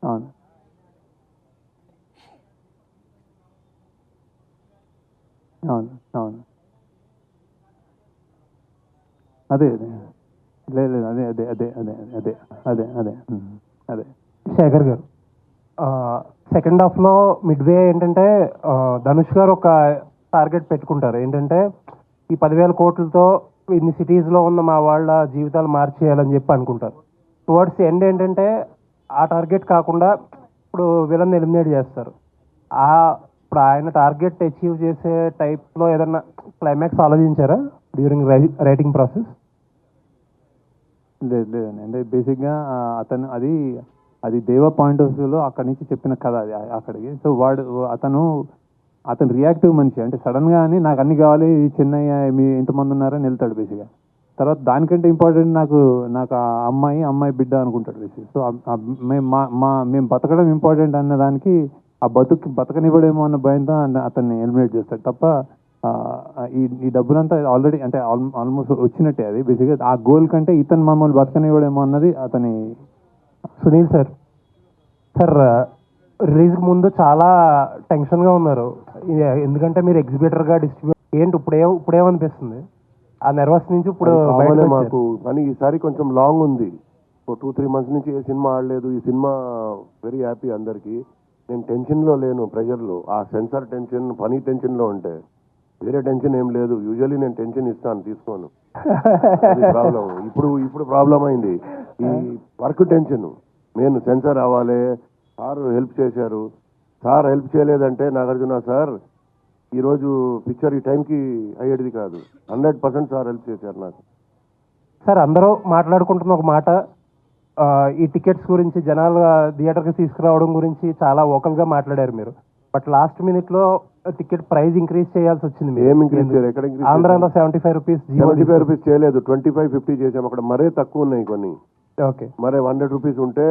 అవును అవును అవును అదే అదే లేదు లేదు అదే అదే అదే అదే అదే అదే అదే అదే. శేఖర్ గారు, సెకండ్ హాఫ్లో మిడ్వే ఏంటంటే ధనుష్ గారు ఒక టార్గెట్ పెట్టుకుంటారు ఏంటంటే ఈ 10,000 కోట్లతో ఇన్ని సిటీస్లో ఉన్న మా వాళ్ళ జీవితాలు మార్చేయాలని చెప్పి అనుకుంటారు. టువర్డ్స్ ఎండ్ ఏంటంటే ఆ టార్గెట్ కాకుండా ఇప్పుడు విలన్ ఎలిమినేట్ చేస్తారు. ఆ ఇప్పుడు ఆయన టార్గెట్ అచీవ్ చేసే టైప్లో ఏదన్నా క్లైమాక్స్ ఆలోచించారా డ్యూరింగ్ రైటింగ్ ప్రాసెస్? లేదు లేదండి, అంటే బేసిక్గా అతను అది అది దేవ పాయింట్ ఆఫ్ వ్యూలో అక్కడి నుంచి చెప్పిన కథ అది అక్కడికి. సో అతను రియాక్టివ్ మనిషి, అంటే సడన్గా అని నాకు అన్ని కావాలి చెన్నై మీ ఇంతమంది ఉన్నారని వెళ్తాడు బేసిక్గా. తర్వాత దానికంటే ఇంపార్టెంట్ నాకు నాకు ఆ అమ్మాయి బిడ్డ అనుకుంటాడు బేసిక్. సో మేము బతకడం ఇంపార్టెంట్ అన్న దానికి ఆ బతకనివ్వడేమో అన్న భయంతో అతన్ని ఎలిమినేట్ చేస్తాడు తప్ప ఈ డబ్బులంతా ఆల్రెడీ అంటే ఆల్మోస్ట్ వచ్చినట్టే. అది బేసిక్గా ఆ గోల్ కంటే ఇతను మమ్మల్ని బతకనివ్వడేమో అన్నది అతని. సునీల్ సార్, సార్ రిలీజ్కి ముందు చాలా టెన్షన్గా ఉన్నారు, ఎందుకంటే మీరు ఎగ్జిబిటర్గా డిస్ట్రిబ్యూట్ ఏంటి ఇప్పుడేమనిపిస్తుంది ఆ నర్వస్ నుంచి ఇప్పుడు మాకు? కానీ ఈసారి కొంచెం లాంగ్ ఉంది, 2-3 months నుంచి ఏ సినిమా ఆడలేదు. ఈ సినిమా వెరీ హ్యాపీ అందరికీ. నేను టెన్షన్లో లేను, ప్రెషర్లో. ఆ సెన్సార్ టెన్షన్, పని టెన్షన్లో ఉంటే వేరే టెన్షన్ ఏం లేదు. యూజువల్లీ నేను టెన్షన్ ఇస్తాను, తీసుకోను. ప్రాబ్లం ఇప్పుడు ప్రాబ్లం అయింది ఈ వర్క్ టెన్షన్. నేను సెన్సార్ అవ్వాలి, సార్ హెల్ప్ చేశారు. సార్ హెల్ప్ చేయలేదంటే నాగార్జున సార్ ఈరోజు పిక్చర్ ఈ టైంకి అయ్యేది కాదు. 100% సార్ హెల్ప్ చేశారు నాకు. సార్ అందరూ మాట్లాడుకుంటున్న ఒక మాట, ఈ టికెట్స్ గురించి జనాలు థియేటర్కి తీసుకురావడం గురించి చాలా ఓకల్గా మాట్లాడారు మీరు. బట్ లాస్ట్ మినిట్లో టికెట్ ప్రైస్ ఇంక్రీజ్ చేయాల్సి వచ్చింది. ఏం ఇంక్రీజ్ చేయలేదు, ఎక్కడ ఇంక్రీజ్? ఆంధ్రాలో 75 రూపీస్, 75 రూపీస్ చేయలేదు, 25-50 చేసాం. అక్కడ మరే తక్కువ ఉన్నాయి కొన్ని. ఓకే, మరే 100 రూపీస్ ఉంటే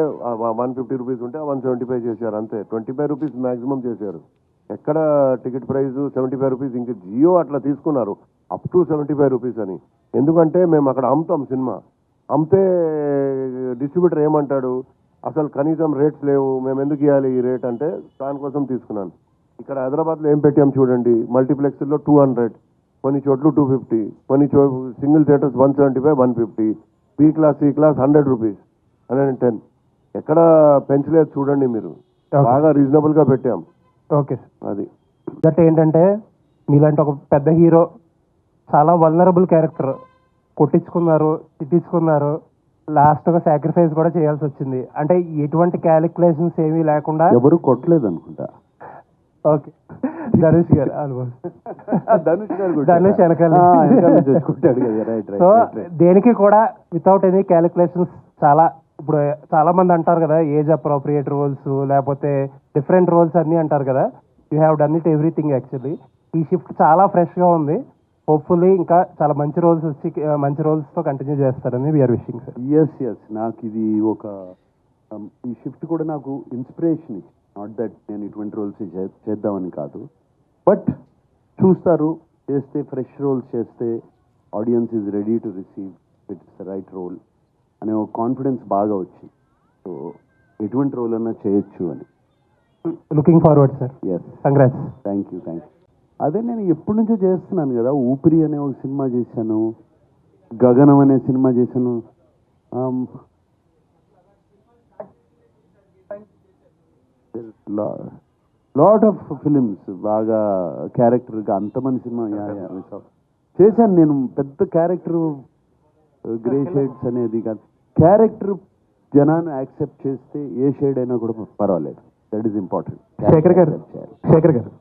150 రూపీస్ ఉంటే 175 చేశారు అంతే. 25 రూపీస్ మాక్సిమం చేశారు. ఎక్కడ టికెట్ ప్రైస్ 75 రూపీస్? ఇంక జియో అట్లా తీసుకున్నారు అప్ టు 75 రూపీస్ అని. ఎందుకంటే మేము అక్కడ అమ్ముతాం సినిమా. అమ్మితే డిస్ట్రిబ్యూటర్ ఏమంటాడు, అసలు కనీసం రేట్స్ లేవు, మేము ఎందుకు ఇవ్వాలి ఈ రేట్ అంటే దానికోసం తీసుకున్నాను. ఇక్కడ హైదరాబాద్లో ఏం పెట్టాం చూడండి, మల్టీప్లెక్స్లో 200, కొన్ని చోట్లు 250, కొన్ని single theatres 175, 150, B class C class 100 rupees, 110. ఎక్కడ పెంచలేదు చూడండి మీరు, బాగా రీజనబుల్గా పెట్టాం. ఓకే అది దట్ ఏంటంటే మీలాంటి ఒక పెద్ద హీరో చాలా వల్నరబుల్ క్యారెక్టర్ కొట్టించుకున్నారు, తిట్టించుకున్నారు, లాస్ట్గా సాక్రిఫైస్ కూడా చేయాల్సి వచ్చింది. అంటే ఎటువంటి క్యాలిక్యులేషన్స్ ఏమీ లేకుండా. ఎవరు కొట్టలేదు అనుకుంటా. ఓకే, ధనుష్ గారు ధనుష్ వెనకాల. సో దేనికి కూడా వితౌట్ ఎనీ క్యాలిక్యులేషన్స్ చాలా. ఇప్పుడు చాలా మంది అంటారు కదా ఏజ్ అప్రోప్రియేట్ రోల్స్ లేకపోతే డిఫరెంట్ రోల్స్ అన్నీ అంటారు కదా. You have done it everything actually. ఈ షిఫ్ట్ చాలా ఫ్రెష్గా ఉంది. హోప్ఫుల్లీ ఇంకా చాలా మంచి రోల్స్ వచ్చి మంచి రోల్స్తో కంటిన్యూ చేస్తారని వీఆర్ విషింగ్ సార్. ఎస్ నాకు ఇది ఒక ఈ షిఫ్ట్ కూడా నాకు ఇన్స్పిరేషన్ ఇచ్చి, నాట్ దట్ నేను ఇటువంటి రోల్స్ చేద్దామని కాదు, బట్ చూస్తారు చేస్తే ఫ్రెష్ రోల్స్ చేస్తే audience is ready to receive it's the right role అనే ఒక కాన్ఫిడెన్స్ బాగా వచ్చింది. సో ఎటువంటి రోల్ అన్నా చేయొచ్చు అని. Looking forward sir. Yes, congrats. Thank you. అదే నేను ఎప్పటి నుంచో చేస్తున్నాను కదా. ఊపిరి అనే ఒక సినిమా చేశాను, గగనం అనే సినిమా చేశాను. లాట్ ఆఫ్ ఫిలిమ్స్ బాగా క్యారెక్టర్గా అంతమంది సినిమా చేశాను నేను. పెద్ద క్యారెక్టర్ గ్రే షేడ్స్ అనేది కాదు, క్యారెక్టర్ జనాన్ని యాక్సెప్ట్ చేస్తే ఏ షేడ్ అయినా కూడా పర్వాలేదు. That is important. శేఖర్ గారు